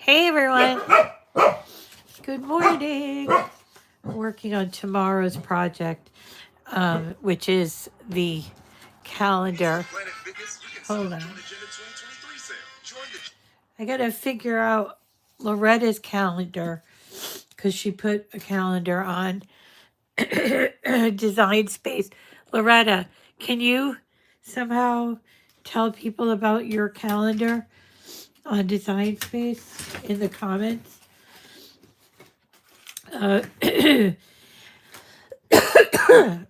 Hey everyone, good morning. I'm working on tomorrow's project, which is the calendar. Hold on. I gotta figure out Loretta's calendar because she put a calendar on Design Space. Loretta, can you somehow tell people about your calendar on Design Space in the comments?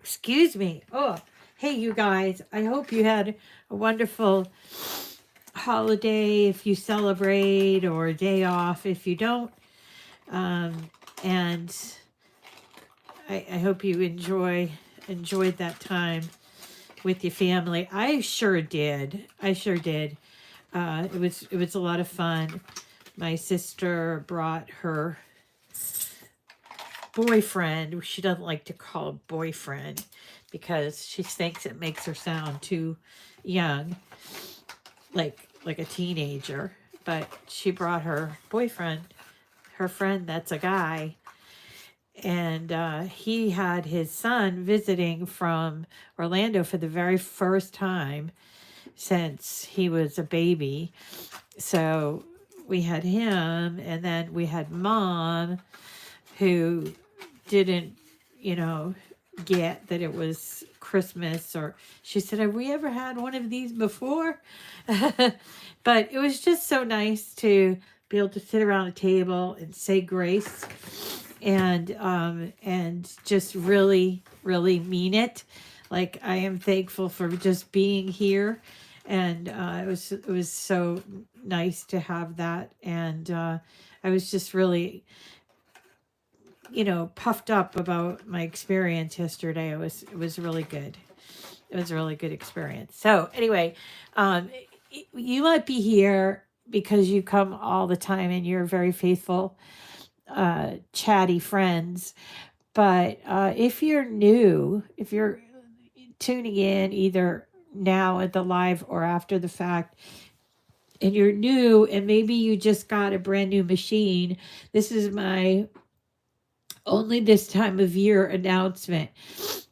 Excuse me. Oh, hey, you guys. I hope you had a wonderful holiday if you celebrate, or a day off if you don't. And I hope you enjoyed that time with your family. I sure did. It was a lot of fun. My sister brought her boyfriend. She doesn't like to call him boyfriend because she thinks it makes her sound too young, like a teenager. But she brought her boyfriend, her friend that's a guy, and he had his son visiting from Orlando for the very first time since he was a baby. So we had him, and then we had Mom, who didn't, get that it was Christmas, or she said, have we ever had one of these before? But it was just so nice to be able to sit around a table and say grace, and just really, really mean it. Like, I am thankful for just being here. And it was so nice to have that. And I was just really, puffed up about my experience yesterday. It was really good. It was a really good experience. So anyway, you might be here because you come all the time and you're very faithful, chatty friends. But if you're new, if you're tuning in either now at the live or after the fact, and you're new and maybe you just got a brand new machine, this is my only this time of year announcement.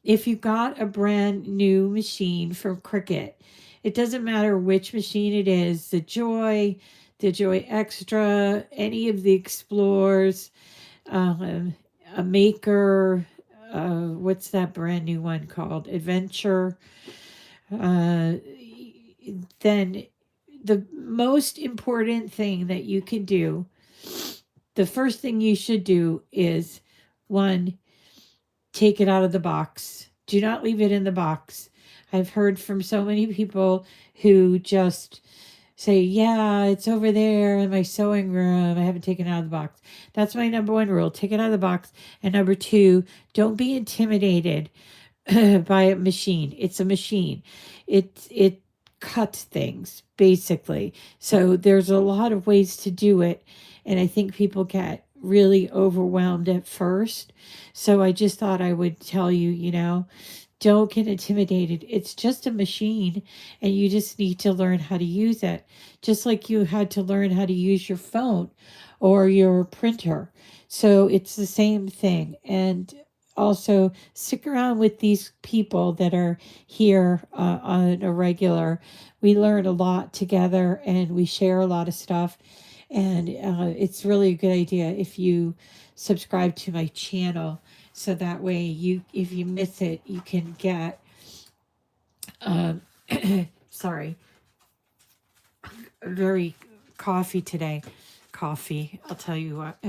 If you got a brand new machine from Cricut, it doesn't matter which machine it is, the Joy Extra, any of the Explorers, a Maker, what's that brand new one called? Adventure. Then the most important thing that you can do, the first thing you should do is, one, take it out of the box. Do not leave it in the box. I've heard from so many people who just say, yeah, it's over there in my sewing room. I haven't taken it out of the box. That's my number one rule. Take it out of the box. And number two, don't be intimidated by a machine. It's a machine. It cuts things, basically. So there's a lot of ways to do it. And I think people get really overwhelmed at first. So I just thought I would tell you, don't get intimidated. It's just a machine, and you just need to learn how to use it. Just like you had to learn how to use your phone or your printer. So it's the same thing. And also stick around with these people that are here on a regular. We learn a lot together and we share a lot of stuff. And it's really a good idea if you subscribe to my channel, so that way if you miss it, you can get, sorry, very coffee today. Coffee, I'll tell you what.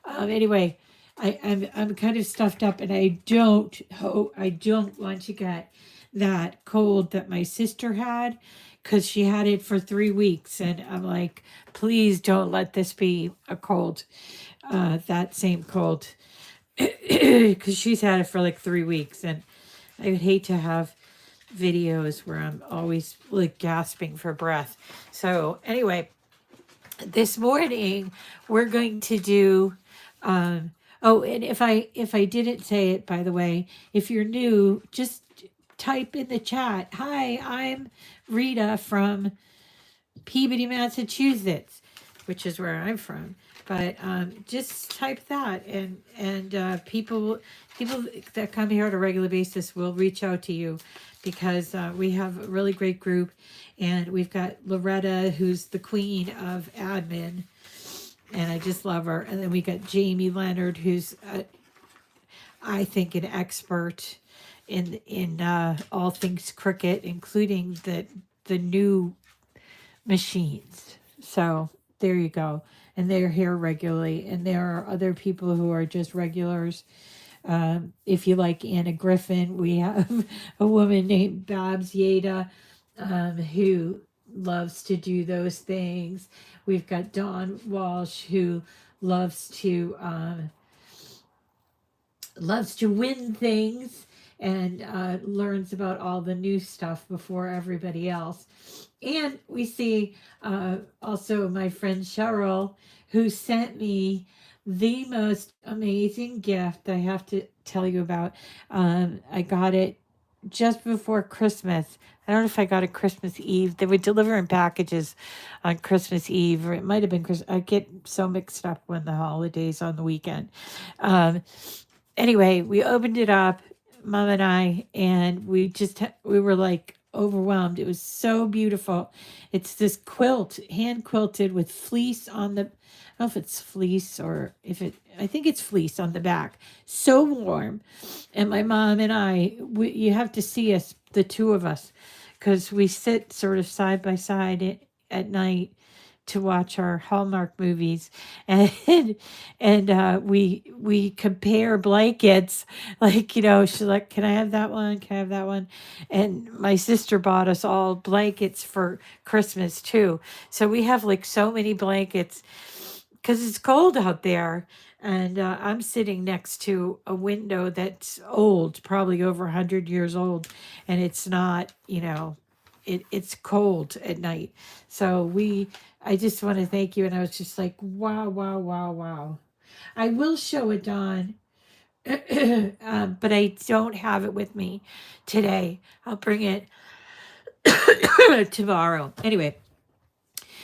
Anyway, I'm kind of stuffed up, and I don't want to get that cold that my sister had, because she had it for 3 weeks, and I'm like, please don't let this be a cold, that same cold, because she's had it for like 3 weeks, and I would hate to have videos where I'm always like gasping for breath. So anyway, this morning we're going to do, oh, and if I didn't say it, by the way, if you're new, just type in the chat, hi, I'm Rita from Peabody, Massachusetts. which is where I'm from. But just type that, and people that come here on a regular basis will reach out to you, because we have a really great group, and we've got Loretta, who's the queen of admin, and I just love her. And then we got Jamie Leonard, who's I think an expert in all things Cricut, including the new machines. So there you go. And they're here regularly. And there are other people who are just regulars. If you like Anna Griffin, we have a woman named Babs Yeda, who loves to do those things. We've got Dawn Walsh, who loves to win things, and learns about all the new stuff before everybody else. And we see also my friend Cheryl, who sent me the most amazing gift I have to tell you about. I got it just before Christmas. I don't know if I got it Christmas Eve. They were delivering packages on Christmas Eve, or it might have been Christmas. I get so mixed up when the holidays on the weekend. Anyway, we opened it up, Mom and I, and we were like overwhelmed. It was so beautiful. It's this quilt, hand quilted with fleece on the, I don't know if it's fleece or I think it's fleece on the back. So warm. And my mom and I, you have to see us, the two of us, because we sit sort of side by side at night to watch our Hallmark movies, and we compare blankets, like, she's like, can I have that one, can I have that one? And my sister bought us all blankets for Christmas too, so we have like so many blankets because it's cold out there. And I'm sitting next to a window that's old, probably over 100 years old, and it's not, it's cold at night. So I just want to thank you. And I was just like, wow, wow, wow, wow. I will show it, Dawn, but I don't have it with me today. I'll bring it tomorrow. Anyway,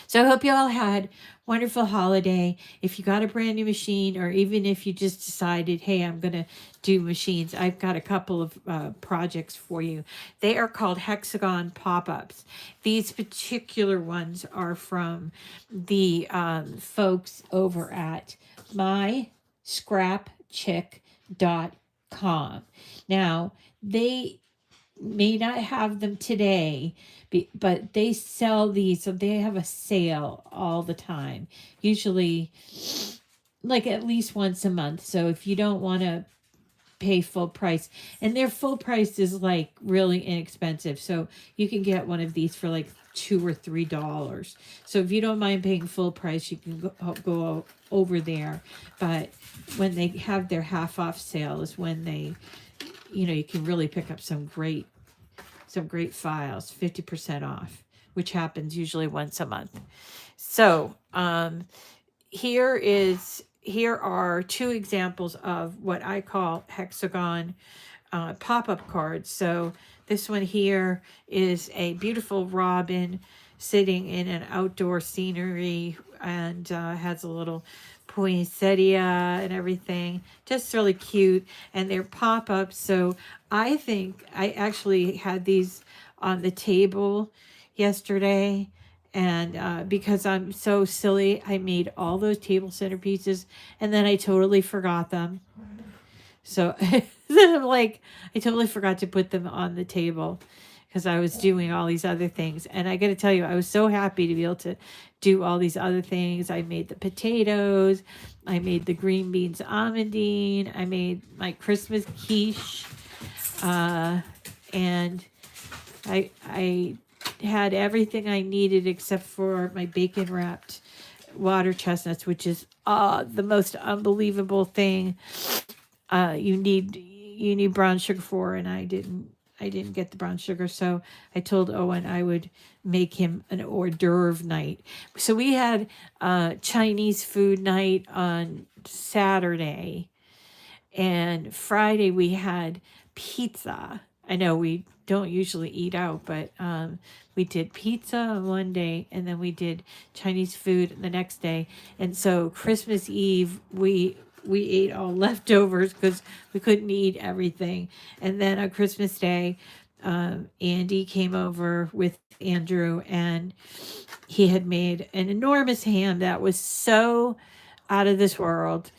so I hope you all had wonderful holiday. If you got a brand new machine, or even if you just decided, hey, I'm going to do machines, I've got a couple of projects for you. They are called Hexagon pop-ups. These particular ones are from the folks over at myscrapchick.com. Now, they may not have them today, but they sell these, so they have a sale all the time, usually like at least once a month. So if you don't want to pay full price, and their full price is like really inexpensive, so you can get one of these for like $2 or $3. So if you don't mind paying full price, you can go over there. But when they have their half off sale is when they, you can really pick up some great files, 50% off, which happens usually once a month. So here are two examples of what I call Hexagon pop-up cards. So this one here is a beautiful robin sitting in an outdoor scenery, and has a little poinsettia and everything. Just really cute. And they're pop-ups. So I think I actually had these on the table yesterday. And because I'm so silly, I made all those table centerpieces, and then I totally forgot them. So I'm like, I totally forgot to put them on the table because I was doing all these other things. And I got to tell you, I was so happy to be able to do all these other things. I made the potatoes. I made the green beans almondine. I made my Christmas quiche. And I had everything I needed except for my bacon wrapped water chestnuts, which is the most unbelievable thing you need brown sugar for, and I didn't get the brown sugar, so I told Owen I would make him an hors d'oeuvre night. So we had Chinese food night on Saturday, and Friday we had pizza. I know we don't usually eat out, but we did pizza on one day, and then we did Chinese food the next day. And so Christmas Eve, we ate all leftovers because we couldn't eat everything. And then on Christmas Day, Andy came over with Andrew, and he had made an enormous ham that was so out of this world.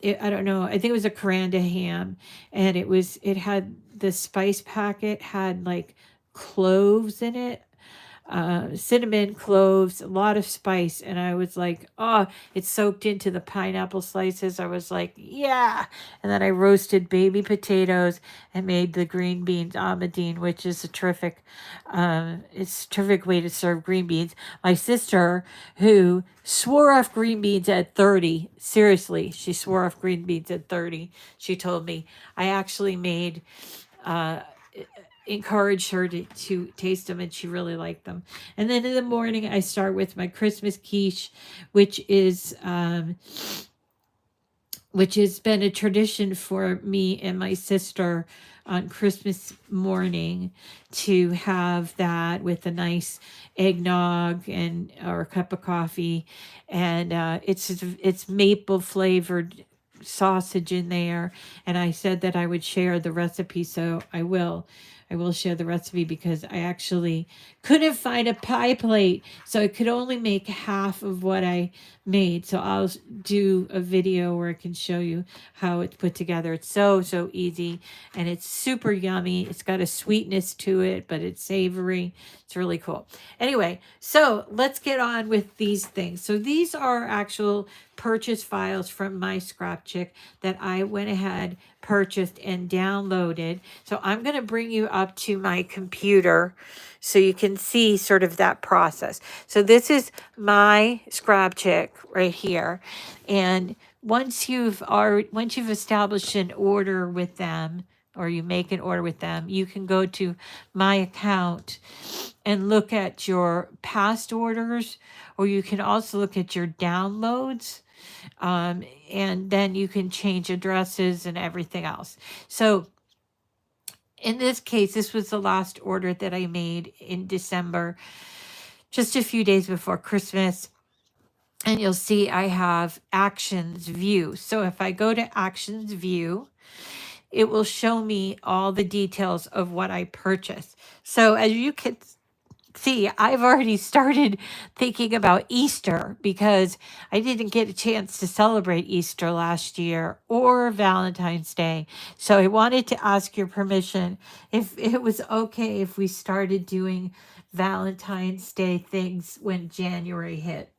I don't know. I think it was a Coranda ham, and it had the spice packet had like cloves in it, cinnamon, cloves, a lot of spice. And I was like, oh, it soaked into the pineapple slices. I was like, yeah. And then I roasted baby potatoes and made the green beans almondine, which is a terrific, it's a terrific way to serve green beans. My sister, who swore off green beans at 30, seriously, she swore off green beans at 30. She told me I actually made, uh, encouraged her to taste them, and she really liked them. And then in the morning I start with my Christmas quiche, which is which has been a tradition for me and my sister on Christmas morning, to have that with a nice eggnog and or a cup of coffee, and it's maple flavored sausage in there. And I said that I would share the recipe, so I will share the recipe, because I actually couldn't find a pie plate, so I could only make half of what I made. So I'll do a video where I can show you how it's put together. It's so easy, and it's super yummy. It's got a sweetness to it, but it's savory. It's really cool. Anyway, so let's get on with these things. So these are actual purchase files from my Scrap Chick that I went ahead, purchased, and downloaded. So I'm going to bring you up to my computer so you can see sort of that process. So this is my Scrap Chick right here. And once you've established an order with them, or you make an order with them, you can go to my account and look at your past orders, or you can also look at your downloads. And then you can change addresses and everything else. So in this case, this was the last order that I made in December, just a few days before Christmas. And you'll see I have actions view. So if I go to actions view, it will show me all the details of what I purchased. So as you can see, I've already started thinking about Easter, because I didn't get a chance to celebrate Easter last year, or Valentine's Day. So I wanted to ask your permission if it was okay if we started doing Valentine's Day things when January hits.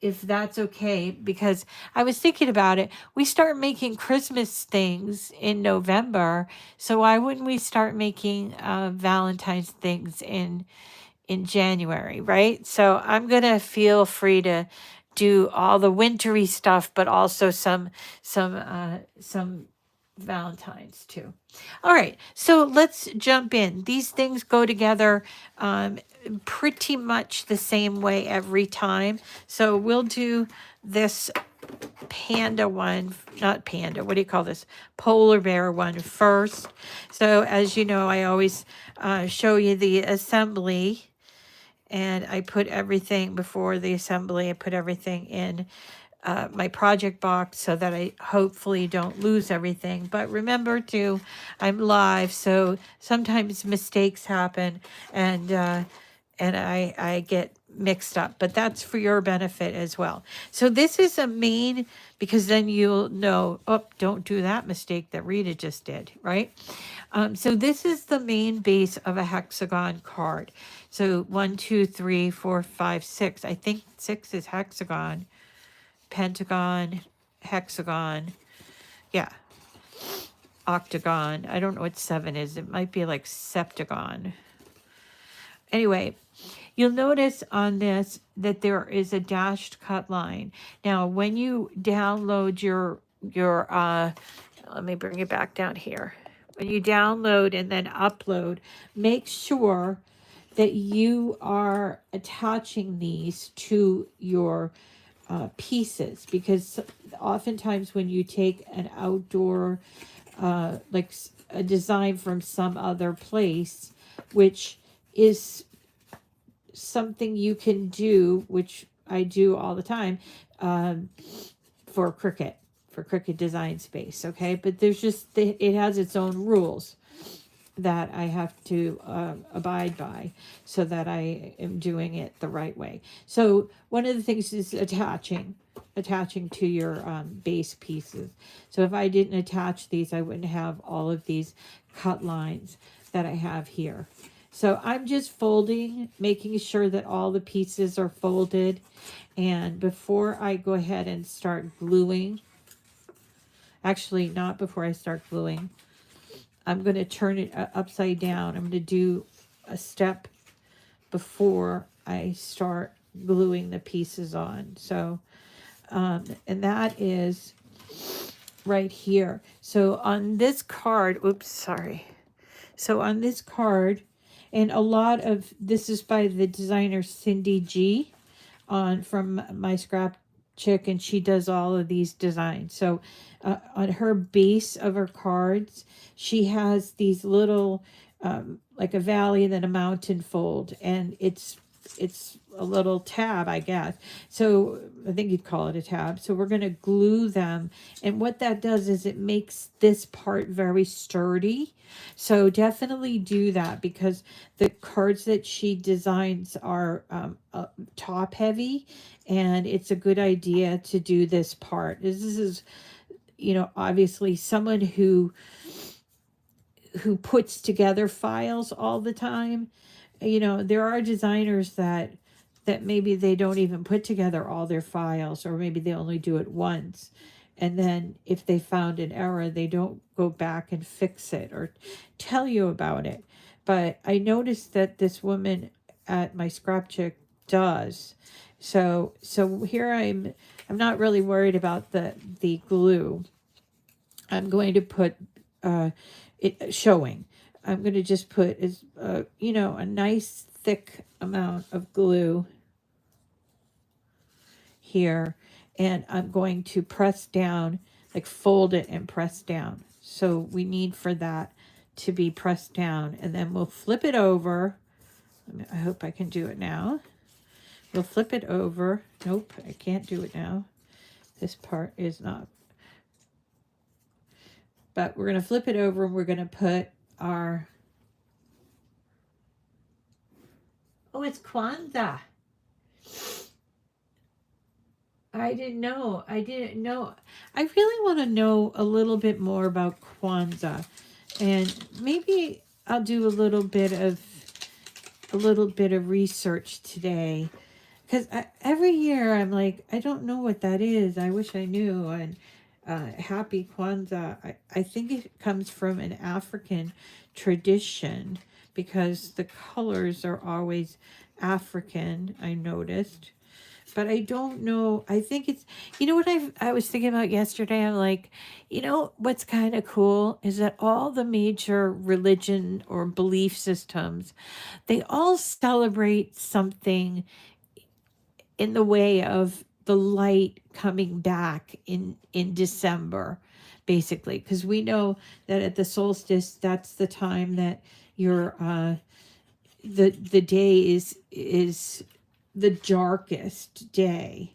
If that's okay, because I was thinking about it. We start making Christmas things in November, so why wouldn't we start making Valentine's things in January, right? So I'm gonna feel free to do all the wintry stuff, but also some Valentine's too. All right, so let's jump in. These things go together pretty much the same way every time. So we'll do this panda one, not panda, what do you call this? Polar bear one first. So as you know, I always show you the assembly, and I put everything before the assembly. I put everything in my project box so that I hopefully don't lose everything. But remember too, I'm live, so sometimes mistakes happen, and I get mixed up, but that's for your benefit as well. So this is a main, because then you'll know, oh, don't do that mistake that Rita just did, right? So this is the main base of a hexagon card. So 1, 2, 3, 4, 5, 6. I think 6 is hexagon, pentagon, hexagon, yeah, octagon. I don't know what 7 is. It might be like septagon. Anyway, you'll notice on this that there is a dashed cut line. Now, when you download your let me bring it back down here. When you download and then upload, make sure that you are attaching these to your pieces, because oftentimes when you take an outdoor like a design from some other place, which is something you can do, which I do all the time, um, for Cricut Design Space. Okay, but there's just it has its own rules that I have to abide by so that I am doing it the right way. So one of the things is attaching to your base pieces. So if I didn't attach these, I wouldn't have all of these cut lines that I have here. So I'm just folding, making sure that all the pieces are folded. And before I go ahead and start gluing, actually not before I start gluing, I'm going to turn it upside down. I'm going to do a step before I start gluing the pieces on. So, and that is right here. So on this card, oops, sorry. So on this card, and a lot of this is by the designer Cindy G from My Scrap Chick, and she does all of these designs. So on her base of her cards, she has these little like a valley and then a mountain fold, and it's a little tab, I guess. So I think you'd call it a tab. So we're going to glue them, and what that does is it makes this part very sturdy. So definitely do that, because the cards that she designs are top heavy, and it's a good idea to do this part. This is, you know, obviously someone who puts together files all the time. You know, there are designers that maybe they don't even put together all their files, or maybe they only do it once, and then if they found an error, they don't go back and fix it or tell you about it. But I noticed that this woman at My Scrap Chick does. So here I'm not really worried about the glue. I'm going to put it showing. I'm going to just put you know, a nice thick amount of glue here, and I'm going to press down, like fold it and press down. So we need for that to be pressed down, and then we'll flip it over. I hope I can do it now. We'll flip it over. Nope, I can't do it now. This part is not. But we're going to flip it over, and we're going to put our... Oh, it's Kwanzaa. I didn't know. I really want to know a little bit more about Kwanzaa. And maybe I'll do a little bit of research today. Because every year I'm like, I don't know what that is. I wish I knew. And Happy Kwanzaa. I think it comes from an African tradition, because the colors are always African, I noticed. But I don't know. I think it's, you know what I was thinking about yesterday? I'm like, you know, what's kind of cool is that all the major religion or belief systems, they all celebrate something in the way of the light coming back in December, basically, because we know that at the solstice, that's the time that your the day is the darkest day,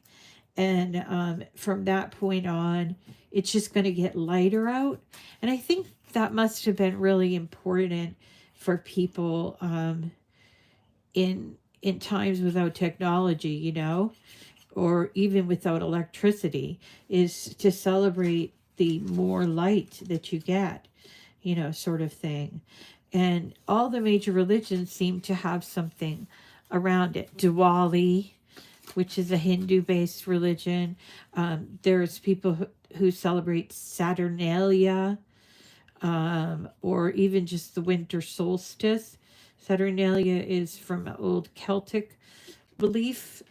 and from that point on, it's just going to get lighter out. And I think that must have been really important for people in times without technology, you know, or even without electricity, is to celebrate the more light that you get, you know, sort of thing. And all the major religions seem to have something around it. Diwali, which is a Hindu-based religion. There's people who celebrate Saturnalia, or even just the winter solstice. Saturnalia is from old Celtic belief,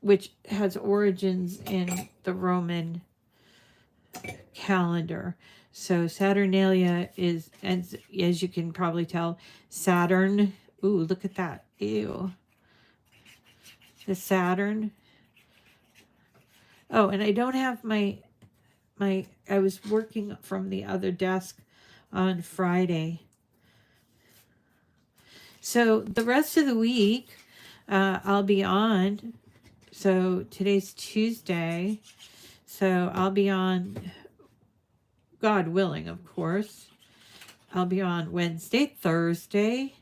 which has origins in the Roman calendar. So Saturnalia is, as you can probably tell, Saturn. Ooh, look at that. Ew. The Saturn. Oh, and I don't have I was working from the other desk on Friday. So the rest of the week, I'll be on. So today's Tuesday. So I'll be on, God willing, of course. I'll be on Wednesday, Thursday,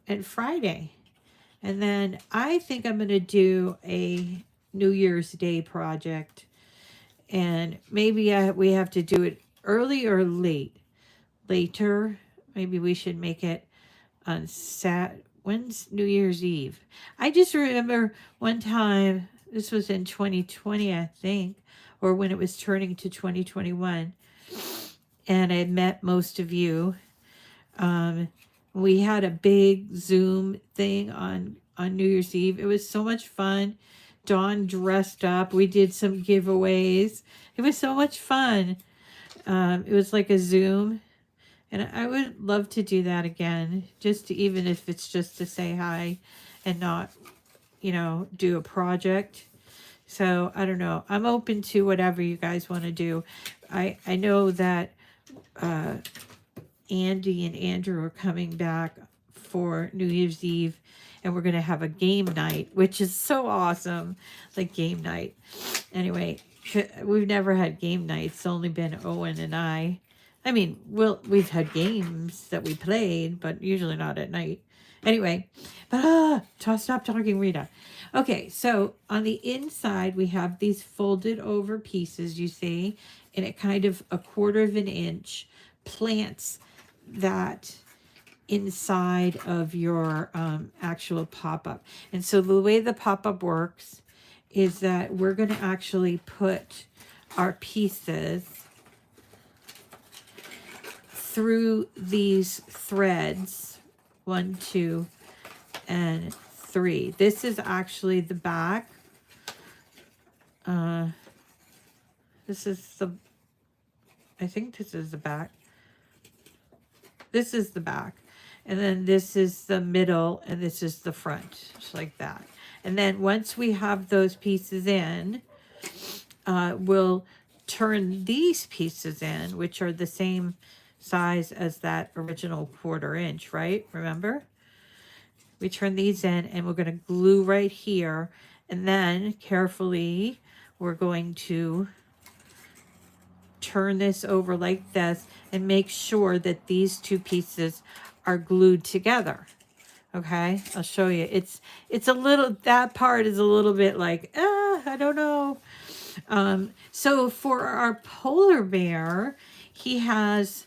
and Friday. And then I think I'm going to do a New Year's Day project. And maybe we have to do it early or late. Later, maybe we should make it on when's New Year's Eve? I just remember one time, this was in 2020, I think, or when it was turning to 2021, and I met most of you. We had a big Zoom thing on New Year's Eve. It was so much fun. Dawn dressed up. We did some giveaways. It was so much fun. It was like a Zoom. And I would love to do that again, just to, even if it's just to say hi and not, do a project. So I don't know. I'm open to whatever you guys want to do. I know that Andy and Andrew are coming back for New Year's Eve, and we're going to have a game night, which is so awesome. Like game night. Anyway, we've never had game nights. It's only been Owen and I. I mean, we've had games that we played, but usually not at night. Anyway, but stop talking, Rita. Okay, so on the inside, we have these folded over pieces, you see, and it kind of 1/4 of an inch plants that inside of your actual pop-up. And so the way the pop-up works is that we're going to actually put our pieces through these threads, 1, 2, and 3. This is actually the back. This is the, I think this is the back. This is the back. And then this is the middle, and this is the front, just like that. And then once we have those pieces in, we'll turn these pieces in, which are the same size as that original 1/4 inch, right? Remember? We turn these in, and we're going to glue right here. And then carefully, we're going to turn this over like this and make sure that these two pieces are glued together. Okay, I'll show you. It's a little, that part is a little bit like, I don't know. So for our polar bear, he has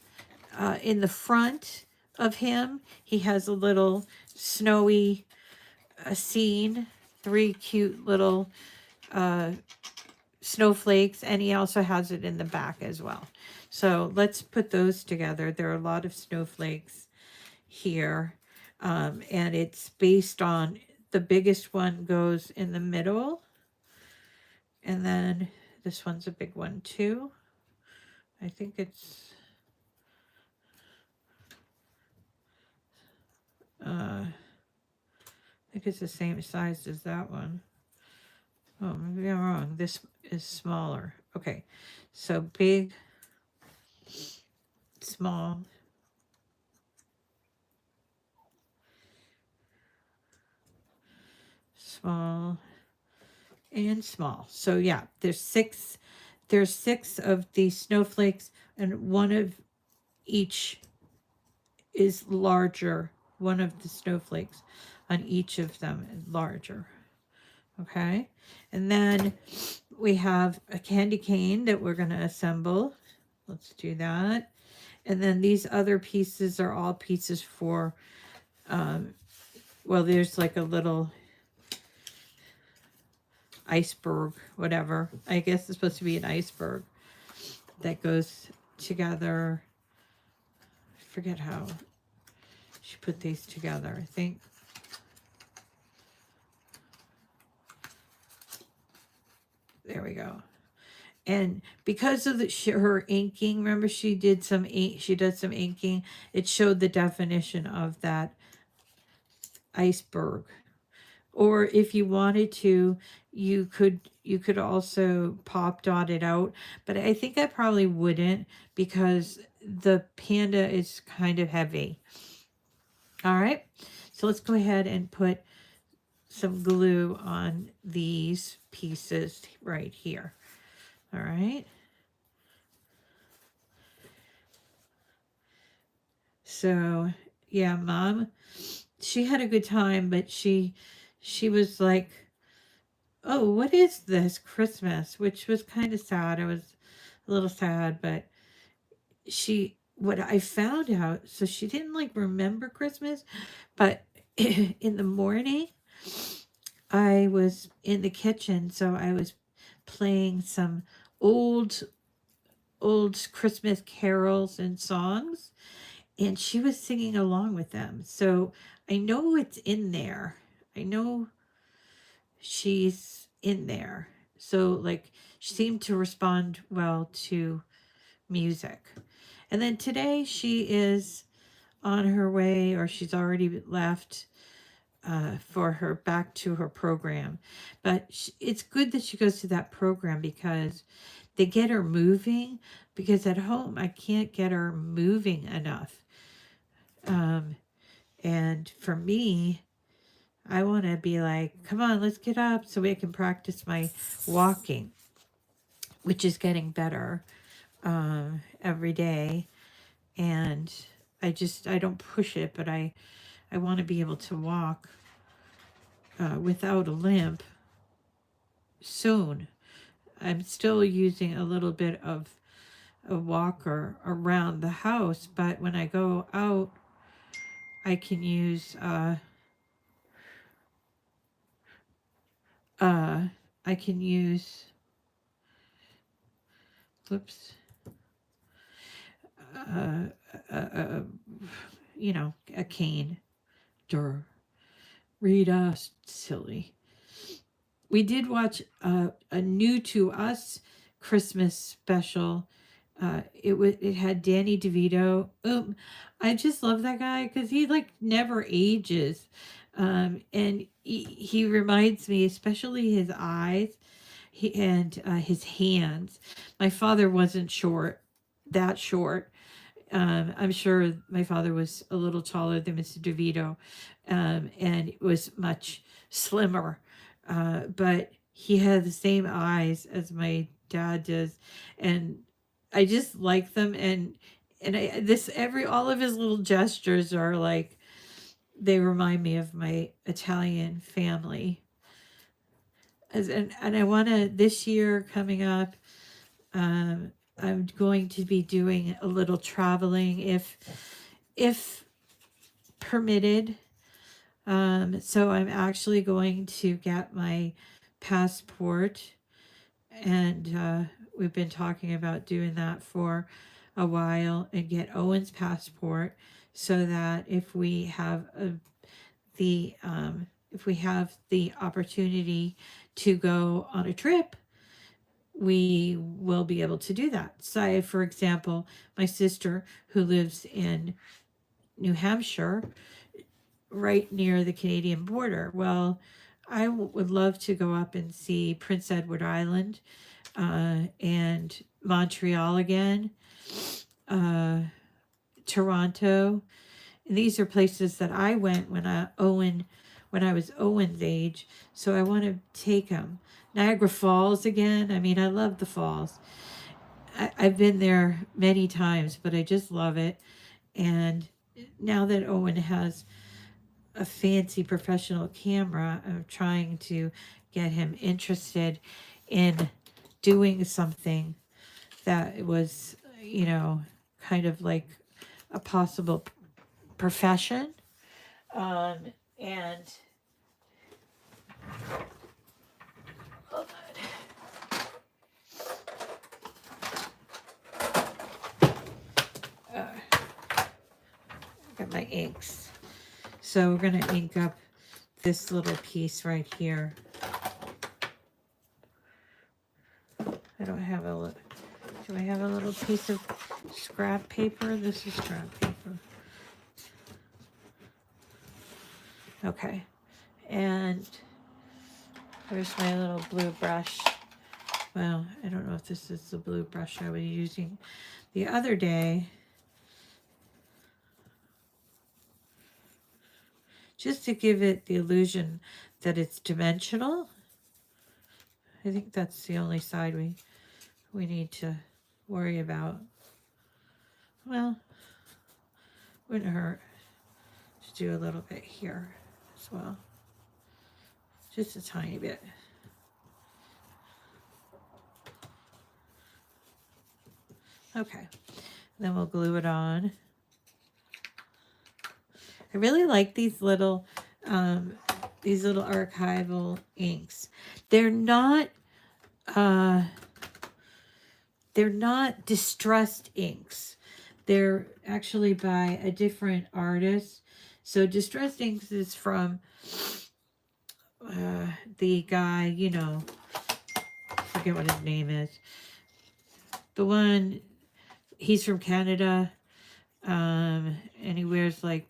in the front of him, he has a little snowy scene, 3 cute little snowflakes, and he also has it in the back as well. So let's put those together. There are a lot of snowflakes here, and it's based on, the biggest one goes in the middle, and then this one's a big one too. I think it's the same size as that one. Oh, maybe I'm wrong. This is smaller. Okay, so big, small, small, and small. So yeah, there's 6 of these snowflakes, and one of each is larger. One of the snowflakes on each of them is larger. Okay, and then we have a candy cane that we're going to assemble. Let's do that. And then these other pieces are all pieces for, well, there's like a little iceberg, whatever. I guess it's supposed to be an iceberg that goes together. I forget how she put these together, I think. There we go. And because of her inking, remember she did some inking. It showed the definition of that iceberg Or if you wanted to, you could also pop dot it out, but I think I probably wouldn't because the panda is kind of heavy. All right, so let's go ahead and put some glue on these pieces right here. All right. So yeah, Mom, she had a good time, but she was like, "Oh, what is this Christmas?" Which was kind of sad. I was a little sad, but what I found out, so she didn't like remember Christmas, but in the morning, I was in the kitchen, so I was playing some old Christmas carols and songs, and she was singing along with them. So I know it's in there. I know she's in there. So like she seemed to respond well to music. And then today she is on her way, or she's already left for her back to her program. But it's good that she goes to that program because they get her moving. Because at home I can't get her moving enough. And for me, I want to be like, come on, let's get up so we can practice my walking, which is getting better every day. And I don't push it, but I want to be able to walk without a limp soon. I'm still using a little bit of a walker around the house, but when I go out, I can use I can use whoops uh, uh, uh, you know, a cane. Dur. Rita, silly. We did watch a new to us Christmas special. It had Danny DeVito. I just love that guy because he like never ages, and he reminds me, especially his eyes, and his hands. My father wasn't that short. I'm sure my father was a little taller than Mr. DeVito, and was much slimmer. But he had the same eyes as my dad does, and I just like them. And all of his little gestures are like they remind me of my Italian family. And I want to this year coming up. Um, I'm going to be doing a little traveling if permitted. So I'm actually going to get my passport, and we've been talking about doing that for a while, and get Owen's passport so that the if we have the opportunity to go on a trip, we will be able to do that. Say, for example, my sister who lives in New Hampshire, right near the Canadian border. Well, I would love to go up and see Prince Edward Island and Montreal again, Toronto. And these are places that I went when I was Owen's age. So I want to take him. Niagara Falls again. I mean, I love the falls. I've been there many times, but I just love it. And now that Owen has a fancy professional camera, I'm trying to get him interested in doing something that was, kind of like a possible profession. And hold on. Got my inks. So we're going to ink up this little piece right here. Do I have a little piece of scrap paper? This is scrap paper. Okay. And there's my little blue brush. Well, I don't know if this is the blue brush I was using the other day. Just to give it the illusion that it's dimensional. I think that's the only side we need to worry about. Well, wouldn't hurt to do a little bit here as well. Just a tiny bit. Okay, then we'll glue it on. I really like these little archival inks. They're not distressed inks. They're actually by a different artist. So distressed inks is from the guy, you know, I forget what his name is. The one, he's from Canada, and he wears like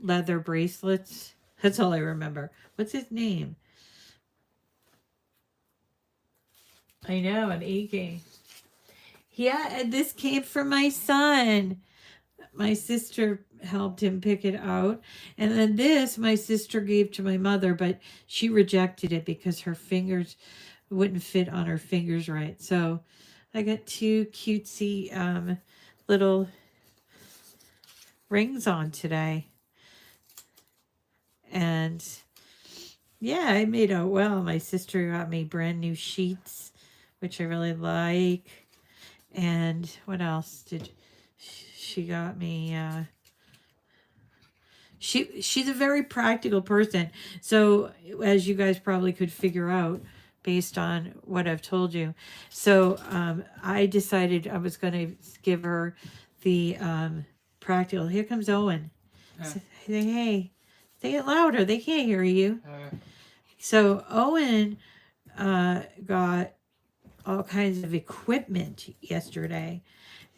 leather bracelets. That's all I remember. What's his name? I know, I'm aching. Yeah, and this came from my son. My sister helped him pick it out. And then this, my sister gave to my mother, but she rejected it because her fingers wouldn't fit on her fingers right. So I got two cutesy little rings on today. And yeah, I made out well. My sister got me brand new sheets, which I really like. And what else did she got me? She's a very practical person. So as you guys probably could figure out based on what I've told you. So I decided I was going to give her the practical. Here comes Owen. Say hey. Say it louder. They can't hear you. So Owen got all kinds of equipment yesterday.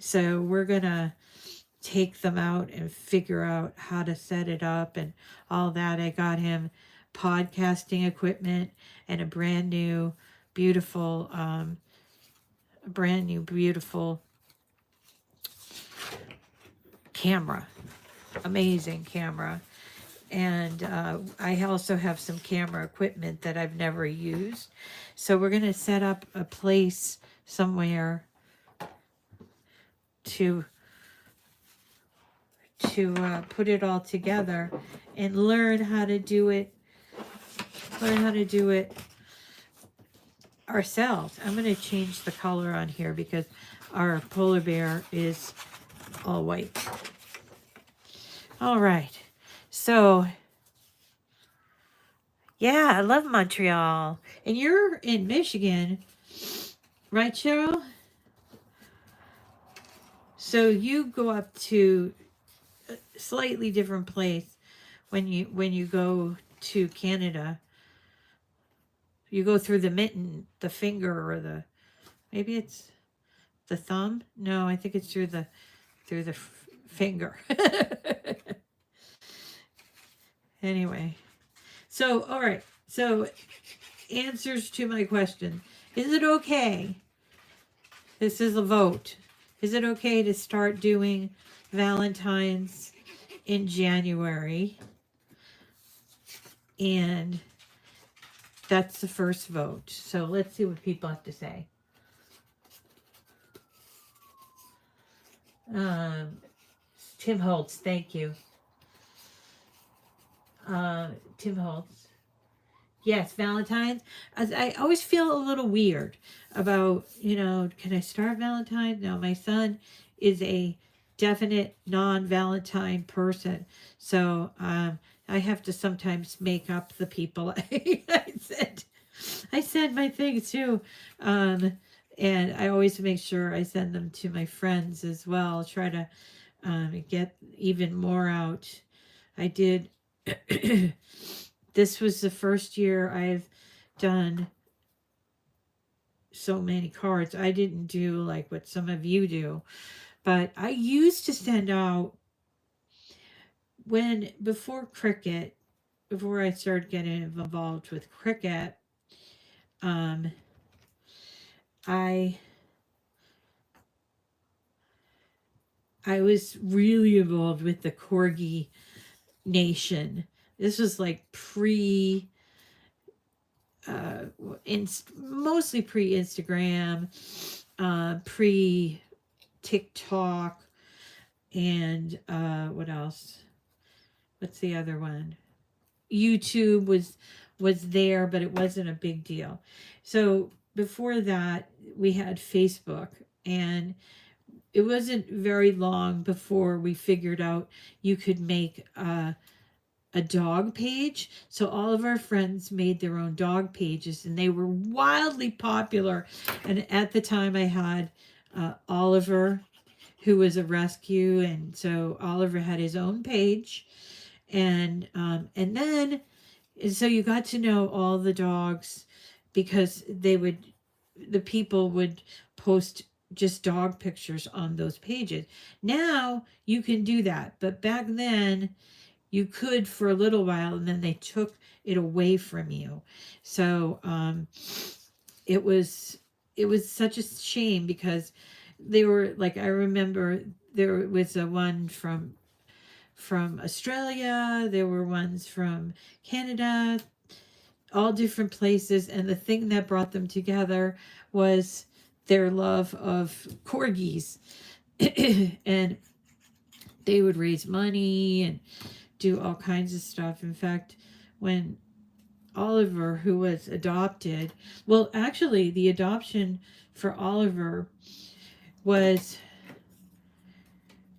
So we're going to take them out and figure out how to set it up and all that. I got him podcasting equipment and a brand new beautiful camera. Amazing camera. And I also have some camera equipment that I've never used. So we're going to set up a place somewhere to put it all together and learn how to do it ourselves. I'm going to change the color on here because our polar bear is all white. All right. So, yeah, I love Montreal. And you're in Michigan, right, Cheryl? So you go up to a slightly different place when you go to Canada. You go through the mitten, the finger, or maybe it's the thumb. No, I think it's through the finger. Anyway, so all right. So answers to my question: is it okay? This is a vote. Is it okay to start doing Valentine's in January? And that's the first vote. So let's see what people have to say. Tim Holtz, thank you. Tim Holtz. Yes, Valentine's. I always feel a little weird about, can I start Valentine's? No, my son is a definite non-Valentine person. So I have to sometimes make up the people I send my things to. And I always make sure I send them to my friends as well. Try to get even more out. I did. This was the first year I've done so many cards. I didn't do like what some of you do, but I used to send out before Cricut, before I started getting involved with Cricut, um, I I was really involved with the Corgi Nation. This was like uh, mostly pre Instagram, pre TikTok, and what else? What's the other one? YouTube was there, but it wasn't a big deal. So before that, we had Facebook, and it wasn't very long before we figured out you could make a dog page. So all of our friends made their own dog pages, and they were wildly popular. And at the time, I had Oliver, who was a rescue, and so Oliver had his own page, and then and so you got to know all the dogs because the people would post just dog pictures on those pages. Now you can do that, but back then you could for a little while, and then they took it away from you. So it was it was such a shame because they were like, I remember there was a one from Australia, there were ones from Canada, all different places, and the thing that brought them together was their love of corgis. And they would raise money and do all kinds of stuff. In fact, when Oliver, who was adopted, well, actually, the adoption for Oliver was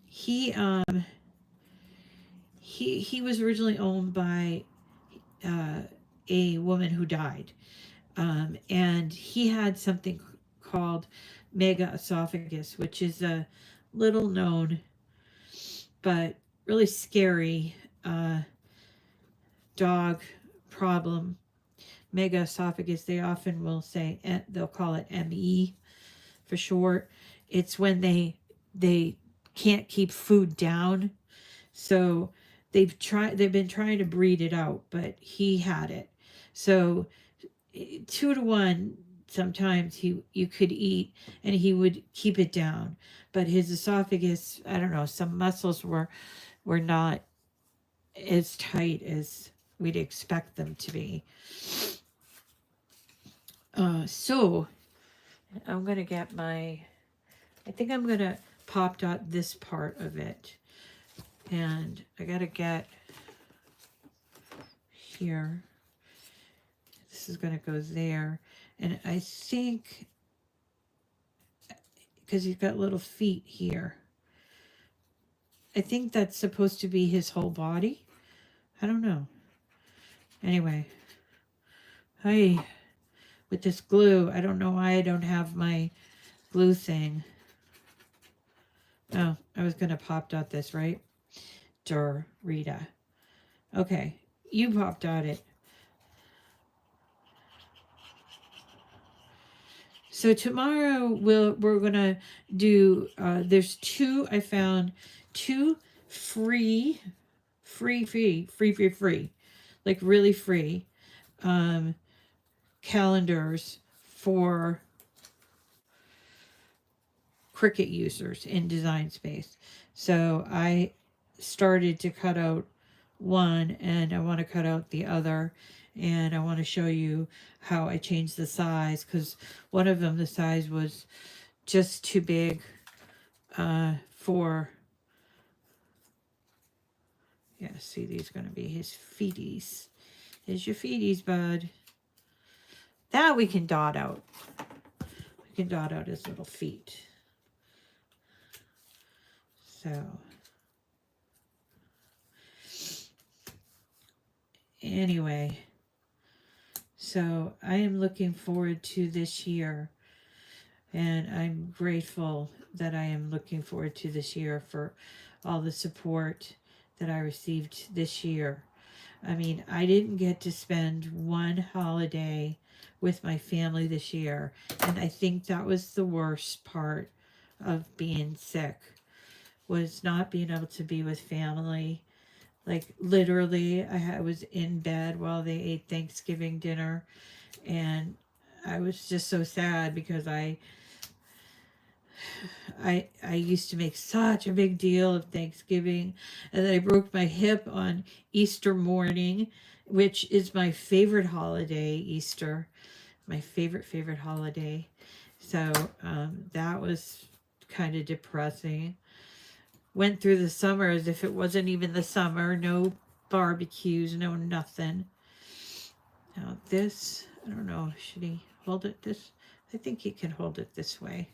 he he was originally owned by uh, a woman who died, and he had something called mega esophagus, which is a little known but really scary dog problem. Mega esophagus, they often will say, they'll call it ME for short. It's when they can't keep food down. So they've been trying to breed it out, but he had it. So 2 to 1, sometimes you could eat and he would keep it down, but his esophagus, I don't know, some muscles were not as tight as we'd expect them to be. So I'm gonna get I think I'm gonna pop dot this part of it, and I gotta get here. This is gonna go there, and I think because he's got little feet here, I think that's supposed to be his whole body. I don't know. Anyway, hi, with this glue, I don't know why I don't have my glue thing. Oh, I was gonna pop dot this, right? Rita. Okay, you popped dot it. So tomorrow we're gonna do. There's I found two free, like really free, calendars for Cricut users in Design Space. So I started to cut out one, and I want to cut out the other, and I want to show you how I changed the size, because one of them, the size was just too big for, yeah, see, these are going to be his feeties. Here's your feeties, bud. That we can dot out. We can dot out his little feet. So anyway, so I am looking forward to this year, and I'm grateful that I am looking forward to this year for all the support that I received this year. I mean, I didn't get to spend one holiday with my family this year, and I think that was the worst part of being sick, was not being able to be with family. Like literally, I was in bed while they ate Thanksgiving dinner, and I was just so sad because I used to make such a big deal of Thanksgiving, and then I broke my hip on Easter morning, which is my favorite holiday, Easter, my favorite holiday. So that was kind of depressing. Went through the summer as if it wasn't even the summer. No barbecues, no nothing. Now this, I don't know, should he hold it this? I think he can hold it this way.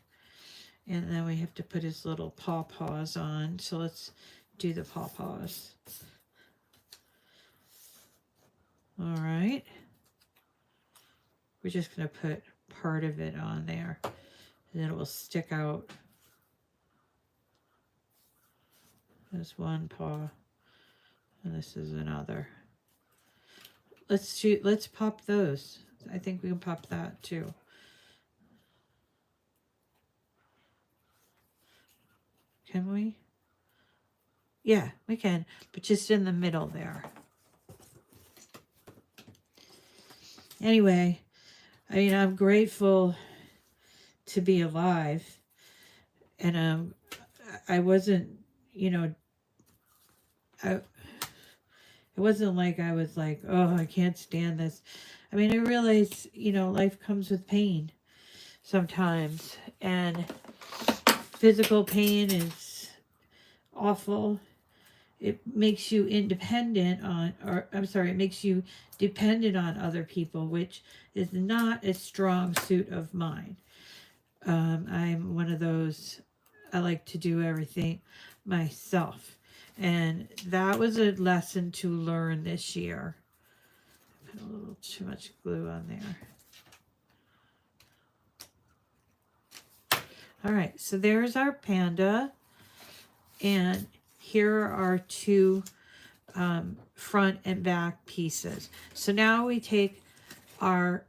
And then we have to put his little paws on. So let's do the paws. All right. We're just going to put part of it on there. And then it will stick out. There's one paw. And this is another. Let's pop those. I think we can pop that too. Can we? Yeah, we can, but just in the middle there. Anyway, I mean, I'm grateful to be alive, and I wasn't, you know, it wasn't like I was like, oh, I can't stand this. I mean, I realize, you know, life comes with pain sometimes, and physical pain is awful. It makes you independent on, or I'm sorry, it makes you dependent on other people, which is not a strong suit of mine. I'm one of those, I like to do everything myself. And that was a lesson to learn this year. Put a little too much glue on there. All right, so there's our panda. And here are our two front and back pieces. So now we take our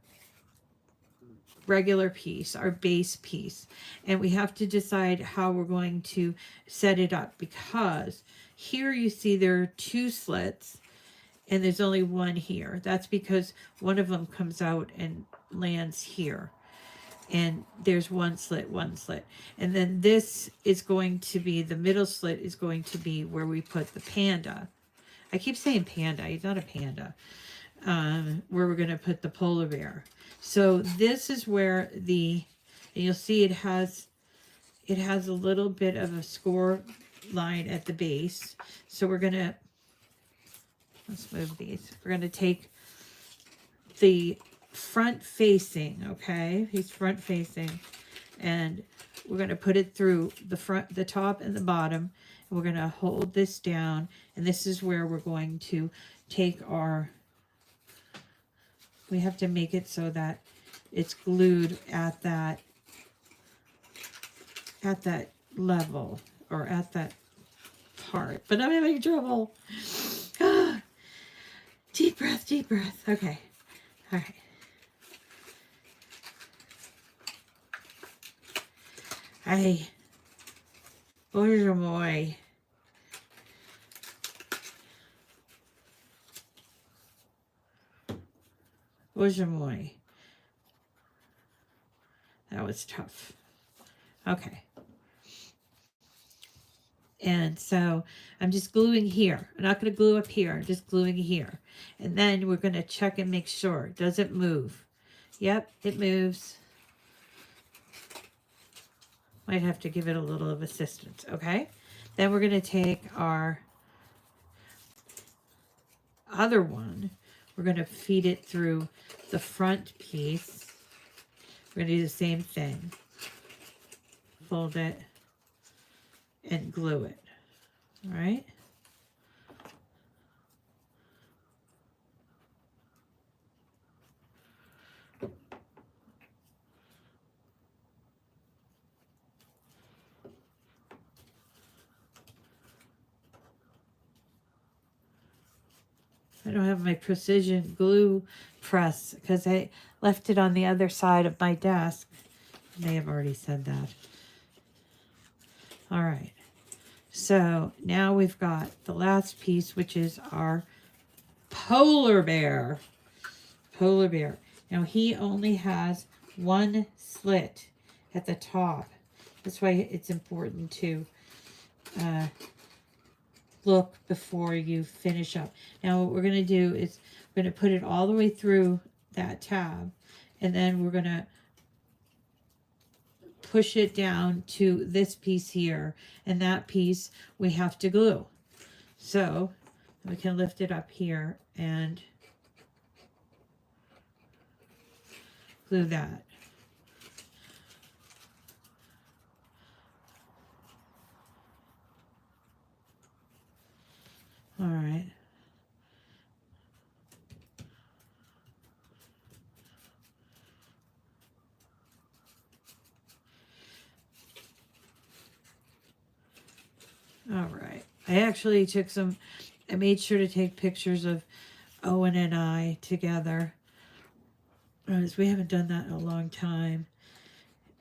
regular piece, our base piece, and we have to decide how we're going to set it up, because here you see there are two slits and there's only one here. That's because one of them comes out and lands here, and there's one slit, and then this is going to be, the middle slit is going to be where we put the panda. I keep saying panda, he's not a panda. Where we're going to put the polar bear. So this is where and you'll see it has a little bit of a score line at the base. So we're going to, let's move these. We're going to take the front facing, okay? He's front facing, and we're going to put it through the top and the bottom, and we're going to hold this down, and this is where we're going to take we have to make it so that it's glued at that level, or at that part. But I'm having trouble. Deep breath, deep breath. Okay. All right. Hey. Bоже мой. Bоже мой. That was tough. Okay. And so I'm just gluing here. I'm not going to glue up here. I'm just gluing here. And then we're going to check and make sure. Does it move? Yep, it moves. Might have to give it a little of assistance. Okay. Then we're going to take our other one. We're going to feed it through the front piece. We're going to do the same thing. Fold it and glue it. All right. I don't have my precision glue press because I left it on the other side of my desk. I may have already said that. All right. So now we've got the last piece, which is our polar bear. Polar bear. Now he only has one slit at the top. That's why it's important to look before you finish up. Now what we're going to do is we're going to put it all the way through that tab, and then we're going to push it down to this piece here, and that piece we have to glue. So we can lift it up here and glue that. All right. All right. I actually took I made sure to take pictures of Owen and I together, as we haven't done that in a long time.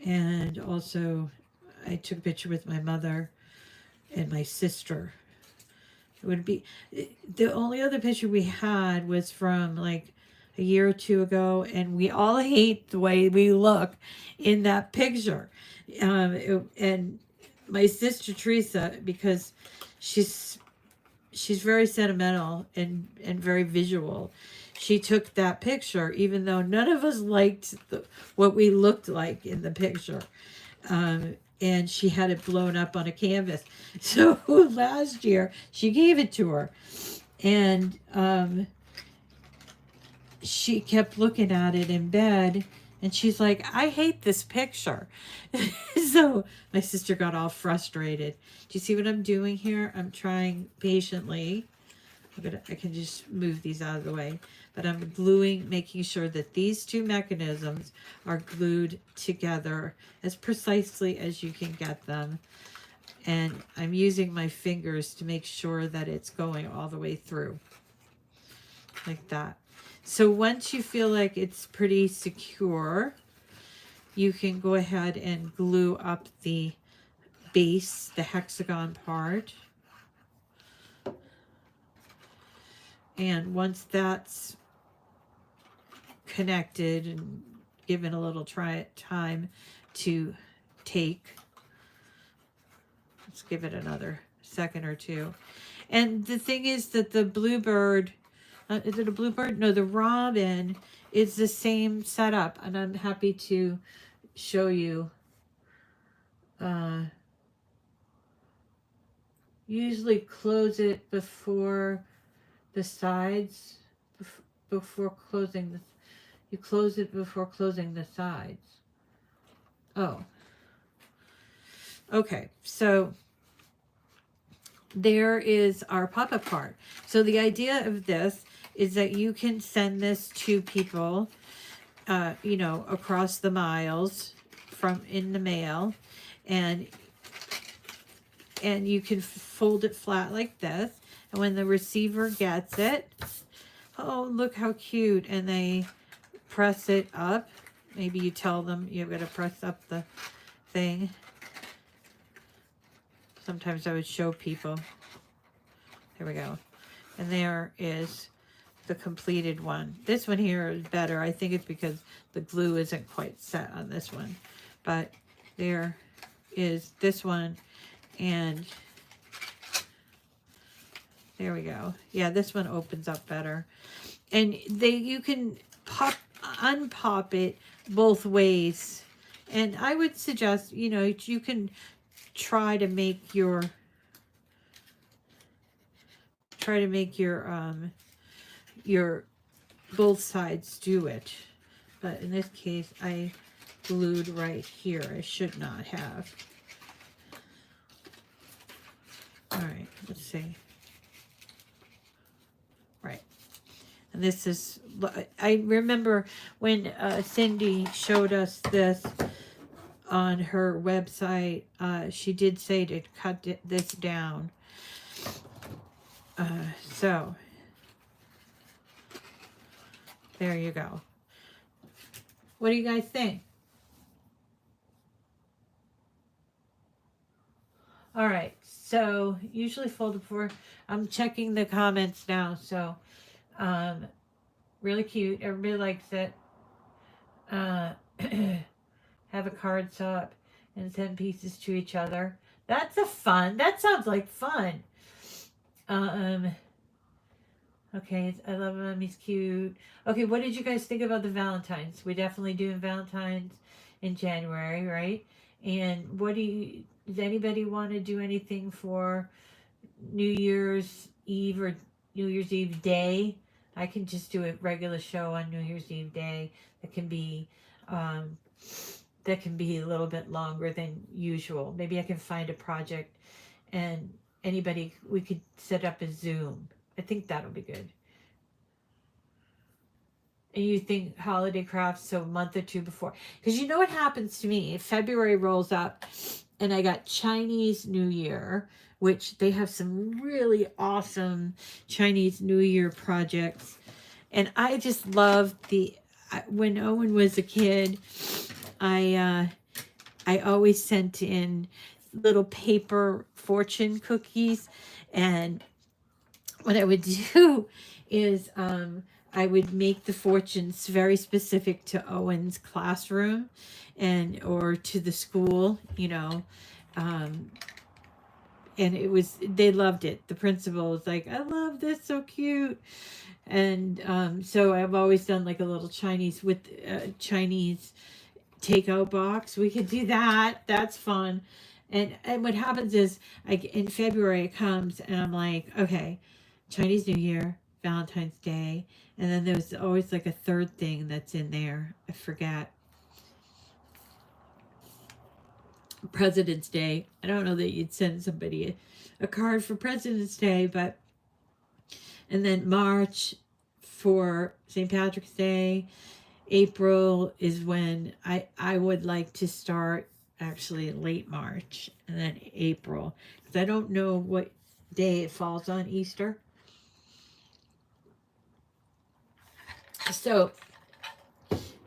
And also I took a picture with my mother and my sister. It would be, the only other picture we had was from like a year or two ago, and we all hate the way we look in that picture. And my sister Teresa, because she's very sentimental and very visual, she took that picture even though none of us liked what we looked like in the picture. And she had it blown up on a canvas. So last year she gave it to her, and she kept looking at it in bed, and she's like, I hate this picture. So my sister got all frustrated. Do you see what I'm doing here? I'm trying patiently. I can just move these out of the way, but I'm gluing, making sure that these two mechanisms are glued together as precisely as you can get them. And I'm using my fingers to make sure that it's going all the way through, like that. So once you feel like it's pretty secure, you can go ahead and glue up the base, the hexagon part. And once that's connected and given a little time to take, let's give it another second or two. And the thing is that the bluebird, is it a bluebird? No, the robin is the same setup, and I'm happy to show you. Usually close it before the sides, before closing the, you close it before closing the sides. Oh, okay. So there is our pop-up card. So the idea of this is that you can send this to people, you know, across the miles from in the mail, and you can fold it flat like this, and when the receiver gets it, oh, look how cute, and they press it up. Maybe you tell them you've got to press up the thing. Sometimes I would show people. There we go. And there is the completed one. This one here is better. I think it's because the glue isn't quite set on this one. But there is this one, and there we go. Yeah, this one opens up better. And you can unpop it both ways. And I would suggest, you know, you can try to make your both sides do it. But in this case, I glued right here. I should not have. All right, let's see. Right. And this is, I remember when Cindy showed us this on her website, she did say to cut this down. So there you go. What do you guys think? All right, So usually folded before. I'm checking the comments now. So really cute. Everybody likes it. Uh, have a card swap and send pieces to each other. That's a fun. That sounds like fun. Um, okay, I love him. He's cute. Okay, what did you guys think about the Valentines? We definitely doing Valentines in January, right? And does anybody want to do anything for New Year's Eve or New Year's Eve day? I can just do a regular show on New Year's Eve day that can be um, a little bit longer than usual. Maybe I can find a project and we could set up a Zoom. I think that'll be good. And you think holiday crafts, so a month or two before. Because you know what happens to me? If February rolls up and I got Chinese New Year, which they have some really awesome Chinese New Year projects. And I just love when Owen was a kid, I always sent in little paper fortune cookies. And what I would do is I would make the fortunes very specific to Owen's classroom or to the school, and they loved it. The principal was like, I love this, so cute. And so I've always done like a little Chinese takeout box. We could do that. That's fun. And what happens is in February it comes and I'm like, okay, Chinese New Year, Valentine's Day, and then there's always like a third thing that's in there. I forget. President's Day. I don't know that you'd send somebody a card for President's Day, and then March for St. Patrick's Day. April is when I would like to start actually late March and then April, because I don't know what day it falls on Easter. So,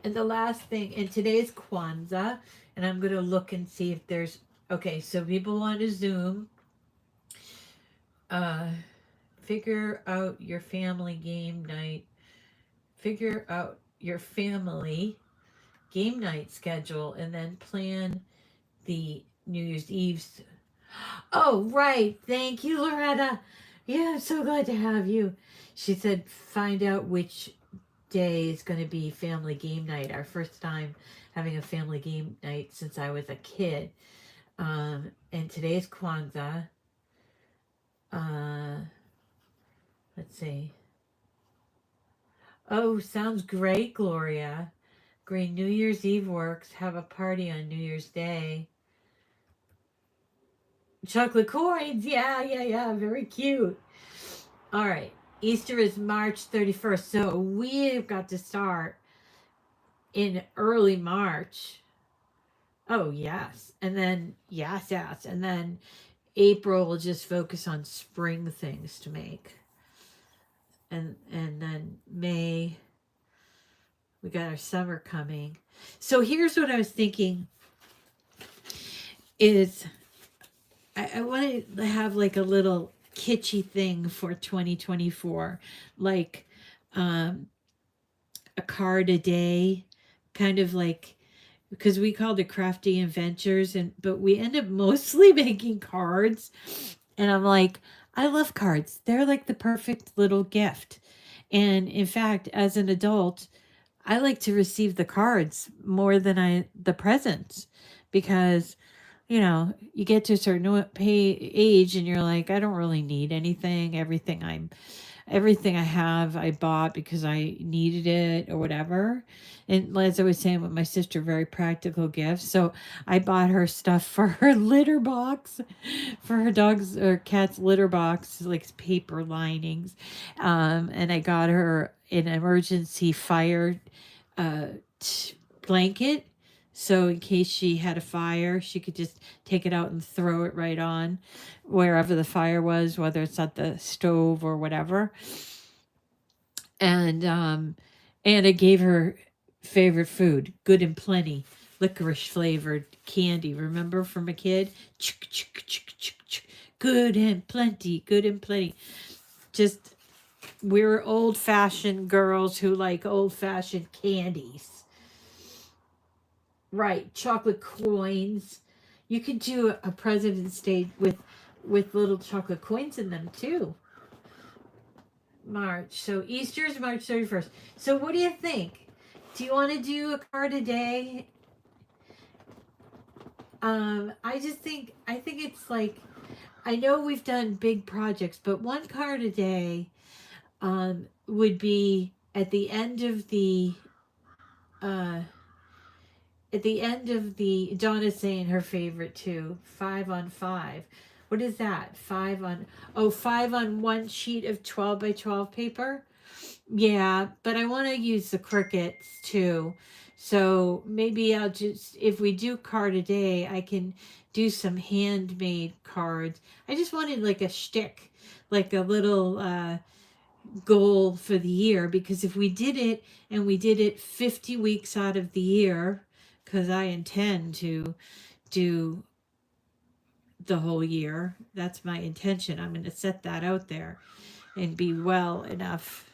and the last thing, and today's Kwanzaa, and I'm going to look and see if there's, okay, so people want to Zoom. Figure out your family game night. Figure out your family game night schedule and then plan the New Year's Eve. Oh, right. Thank you, Loretta. Yeah, I'm so glad to have you. She said, find out which day is going to be family game night. Our first time having a family game night since I was a kid. And today's Kwanzaa. Let's see. Oh, sounds great, Gloria. Great. New Year's Eve works. Have a party on New Year's Day. Chocolate coins. Yeah. Very cute. All right. Easter is March 31st. So we've got to start in early March. Oh, yes. And then, yes. And then April will just focus on spring things to make. And then May, we got our summer coming. So here's what I was thinking is I want to have like a little kitschy thing for 2024, like a card a day, kind of like, because we called it Crafty Adventures, but we end up mostly making cards. And I'm like, I love cards. They're like the perfect little gift. And in fact, as an adult, I like to receive the cards more than the presents, because you get to a certain age and you're like, I don't really need anything. Everything I have, I bought because I needed it or whatever. And as I was saying with my sister, very practical gifts. So I bought her stuff for her litter box, for her dog's or cat's litter box, like paper linings. And I got her an emergency fire blanket. So in case she had a fire, she could just take it out and throw it right on wherever the fire was, whether it's at the stove or whatever. And I gave her favorite food, Good and Plenty, licorice flavored candy. Remember from a kid? Good and plenty, good and plenty. Just, we're old-fashioned girls who like old-fashioned candies. Right, chocolate coins. You could do a President's Day with little chocolate coins in them too. March. So Easter is March 31st. So what do you think? Do you want to do a card a day? I think it's like, I know we've done big projects, but one card a day would be at the end of the Donna's saying her favorite too, 5 on 5. What is that? 5 on one sheet of 12 by 12 paper. Yeah, but I want to use the Cricuts too. So maybe I'll just, if we do card a day, I can do some handmade cards. I just wanted like a shtick, like a little goal for the year, because if we did it and we did it 50 weeks out of the year, because I intend to do the whole year. That's my intention. I'm going to set that out there and be well enough.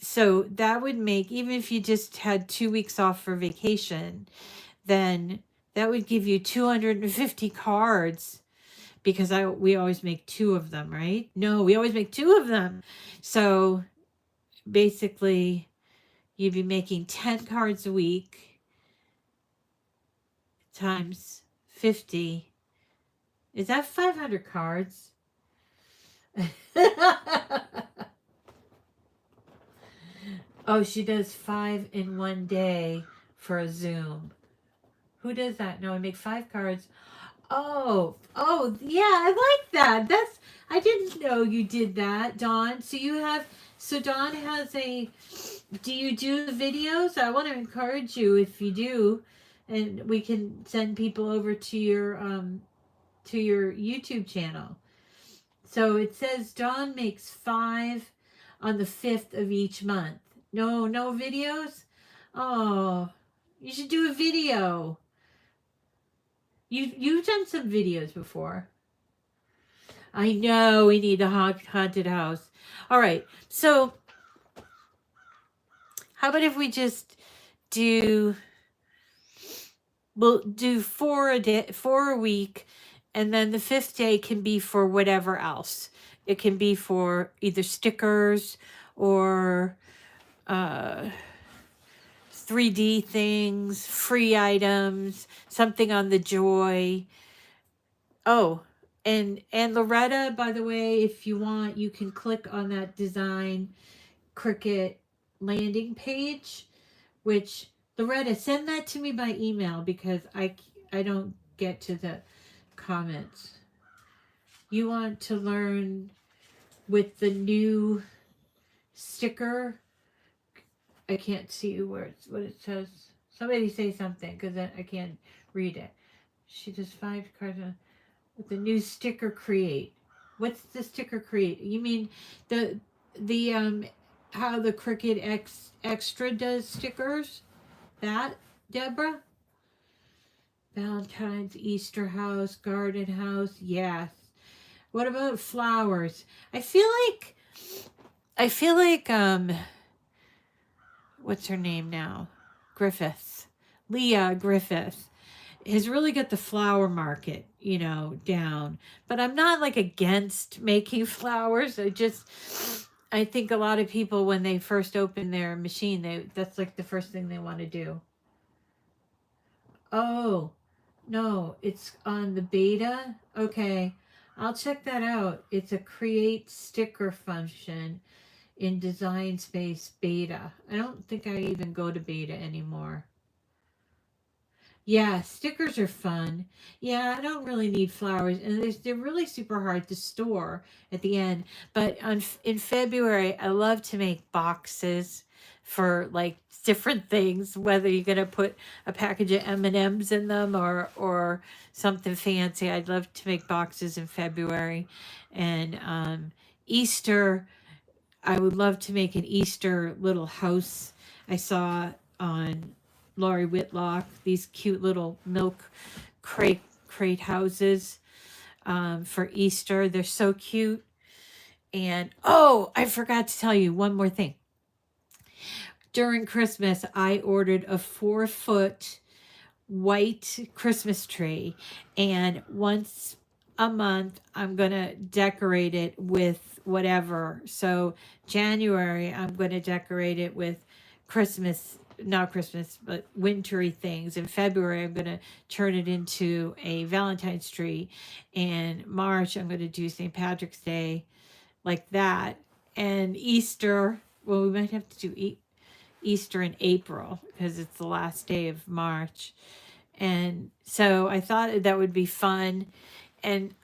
So that would make, even if you just had 2 weeks off for vacation, then that would give you 250 cards, because we always make 2 of them, right? No, we always make 2 of them. So basically you'd be making 10 cards a week times 50. Is that 500 cards? Oh, she does 5 in one day for a Zoom. Who does that? No, I make 5 cards. Oh, yeah, I like that. I didn't know you did that, Dawn. So Dawn has do you do the videos? I want to encourage you if you do, and we can send people over to your YouTube channel. So it says Dawn makes 5 on the 5th of each month. No videos? Oh, you should do a video. You've done some videos before. I know we need a haunted house. All right. So how about if we just we'll do 4 a week, and then the 5th day can be for whatever else. It can be for either stickers or 3D things, free items, something on the Joy. Oh, and Loretta, by the way, if you want, you can click on that design Cricut landing page, which, Loretta, send that to me by email, because I don't get to the comments. You want to learn with the new sticker? I can't see what it says. Somebody say something, because I can't read it. She does 5 cards with the new sticker create. What's the sticker create? You mean the how the Cricut Extra does stickers? That, Deborah? Valentine's, Easter house, garden house. Yes. What about flowers? I feel like what's her name now? Griffith. Leah Griffith has really got the flower market, down. But I'm not like against making flowers. I think a lot of people, when they first open their machine, that's like the first thing they want to do. Oh, no, it's on the beta. Okay, I'll check that out. It's a create sticker function in Design Space beta. I don't think I even go to beta anymore. Yeah, stickers are fun. Yeah, I don't really need flowers, and they're really super hard to store at the end. But in February, I love to make boxes for like different things, whether you're gonna put a package of M&Ms in them or something fancy. I'd love to make boxes in February. And Easter, I would love to make an Easter little house. I saw on Laurie Whitlock these cute little milk crate houses. for Easter. They're so cute. And oh, I forgot to tell you one more thing. During Christmas, I ordered a 4-foot white Christmas tree, and once a month I'm gonna decorate it with whatever. So January I'm gonna decorate it with Christmas, not Christmas, but wintry things. In February I'm gonna turn it into a Valentine's tree. In March I'm gonna do St. Patrick's Day, like that. And Easter, well, we might have to do Easter in April because it's the last day of March. And so I thought that would be fun. And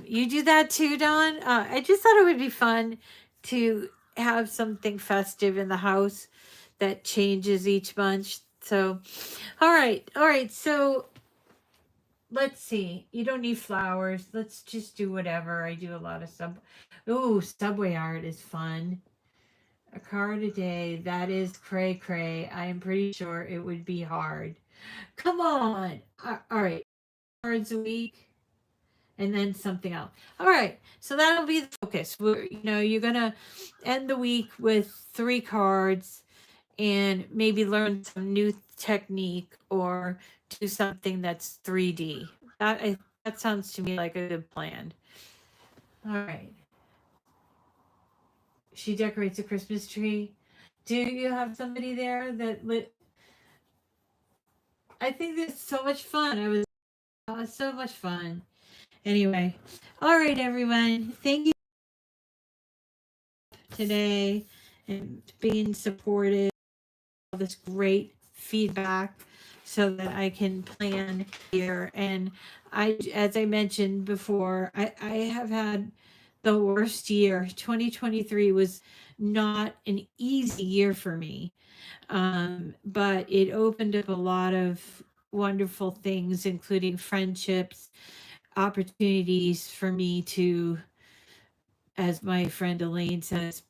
you do that too, Dawn? I just thought it would be fun to have something festive in the house that changes each month. So, all right. All right. So let's see. You don't need flowers. Let's just do whatever. I do a lot of subway art is fun. A card a day. That is cray cray. I am pretty sure it would be hard. Come on. All right. Cards a week and then something else. All right. So that'll be the focus. You're going to end the week with 3 cards and maybe learn some new technique or do something that's 3D. That sounds to me like a good plan. All right. She decorates a Christmas tree. Do you have somebody there that lit? I think it's so much fun. It's so much fun. Anyway, all right, everyone. Thank you today and being supportive of this great feedback so that I can plan here. And as I mentioned before, I have had the worst year. 2023 was not an easy year for me. But it opened up a lot of wonderful things, including friendships, opportunities for me to, as my friend Elaine says,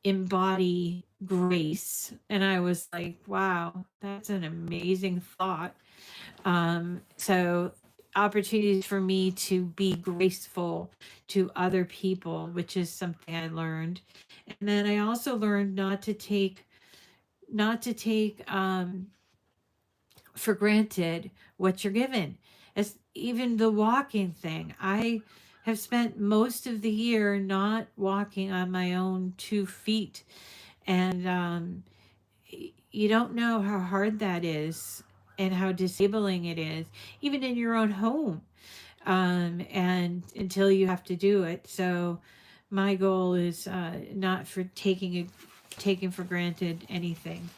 embody grace. And I was like, wow, that's an amazing thought. So opportunities for me to be graceful to other people, which is something I learned. And then I also learned not to take for granted what you're given. As even the walking thing, I have spent most of the year not walking on my own 2 feet, and you don't know how hard that is and how disabling it is, even in your own home, and until you have to do it. So my goal is not for taking for granted anything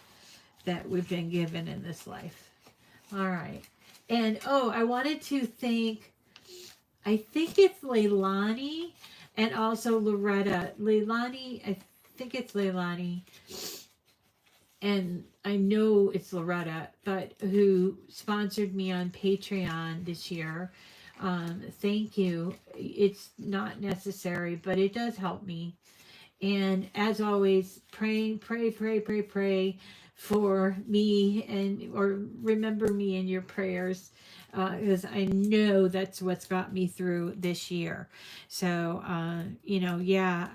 that we've been given in this life. All right. And I wanted to thank, I think it's Leilani and also Loretta. Leilani, I think it's Leilani, and I know it's Loretta, but who sponsored me on Patreon this year. Thank you. It's not necessary, but it does help me. And as always, pray for me, or remember me in your prayers, because I know that's what's got me through this year. So, I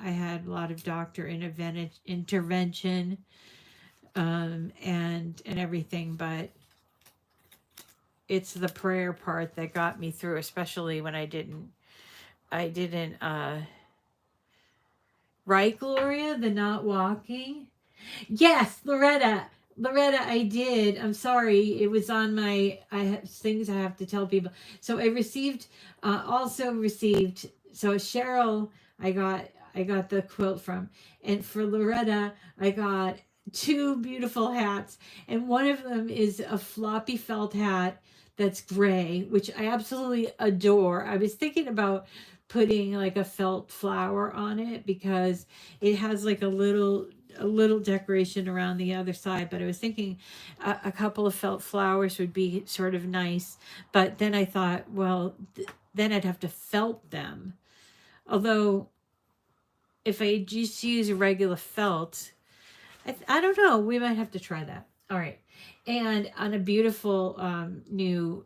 had a lot of doctor intervention, and everything, but it's the prayer part that got me through, especially when I didn't, right, Gloria, the not walking. Yes, Loretta, I did. I'm sorry. It was on my, I have things I have to tell people. So I also received, so Cheryl, I got the quilt from, and for Loretta, I got 2 beautiful hats, and one of them is a floppy felt hat that's gray, which I absolutely adore. I was thinking about putting like a felt flower on it because it has like a little decoration around the other side, but I was thinking a couple of felt flowers would be sort of nice. But then I thought, well, then I'd have to felt them. Although if I just use a regular felt, I don't know, we might have to try that. All right. And on a beautiful new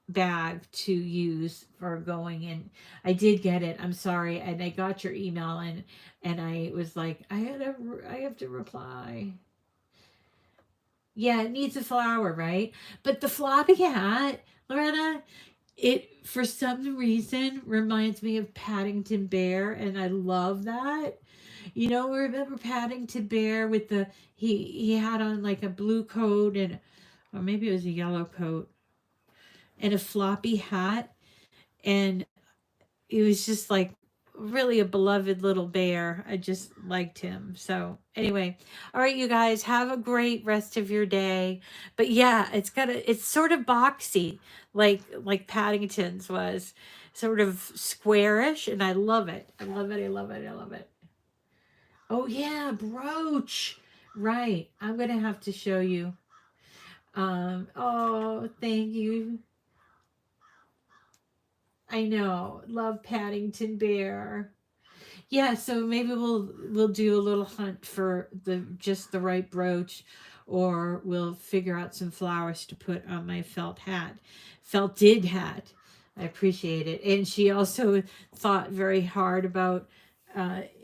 bag to use for going in. I did get it. I'm sorry. And I got your email, and I was like, I have to reply. Yeah, it needs a flower, right? But the floppy hat, Loretta, it for some reason reminds me of Paddington Bear, and I love that. You know, remember Paddington Bear with the he had on like a blue coat, and or maybe it was a yellow coat and a floppy hat, and he was just like really a beloved little bear. I just liked him. So anyway, all right, you guys have a great rest of your day. But yeah, it's sort of boxy, like Paddington's was, sort of squarish, and I love it. I love it. I love it. I love it. Oh yeah, brooch. Right. I'm gonna have to show you. Oh, thank you. I know. Love Paddington Bear. Yeah, so maybe we'll do a little hunt for the just the right brooch, or we'll figure out some flowers to put on my felted hat. I appreciate it. And she also thought very hard about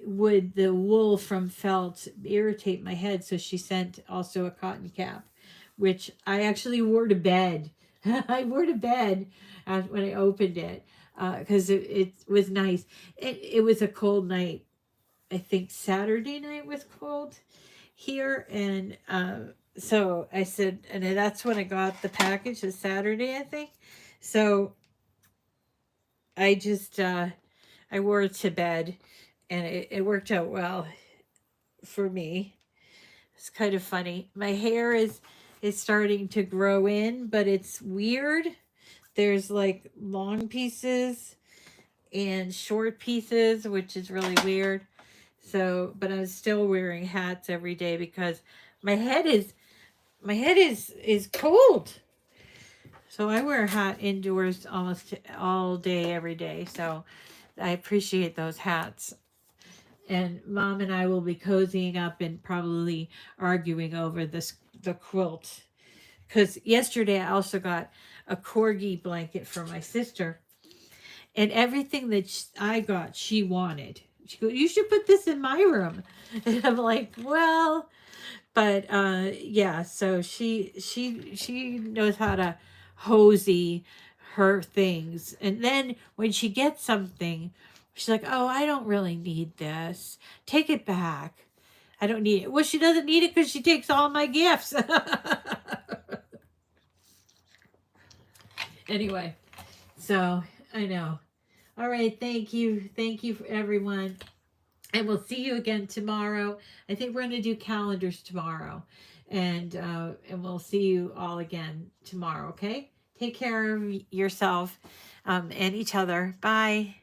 would the wool from felt irritate my head, so she sent also a cotton cap, which I actually wore to bed. I wore to bed when I opened it because it was nice. It was a cold night. I think Saturday night was cold here, and so I said, and that's when I got the package. Was Saturday, I think. So I just I wore it to bed, and it worked out well for me. It's kind of funny. My hair is starting to grow in, but it's weird. There's like long pieces and short pieces, which is really weird. So, but I'm still wearing hats every day because my head is cold. So I wear a hat indoors almost all day every day. So I appreciate those hats. And Mom and I will be cozying up and probably arguing over the quilt. Because yesterday I also got a corgi blanket for my sister, and everything that I got, she wanted. She go, you should put this in my room. And I'm like, well, but yeah. So she knows how to hosey her things, and then when she gets something, she's like, oh, I don't really need this. Take it back. I don't need it. Well, she doesn't need it because she takes all my gifts. Anyway, so I know. All right, thank you. Thank you for everyone. And we'll see you again tomorrow. I think we're going to do calendars tomorrow. And we'll see you all again tomorrow, okay? Take care of yourself and each other. Bye.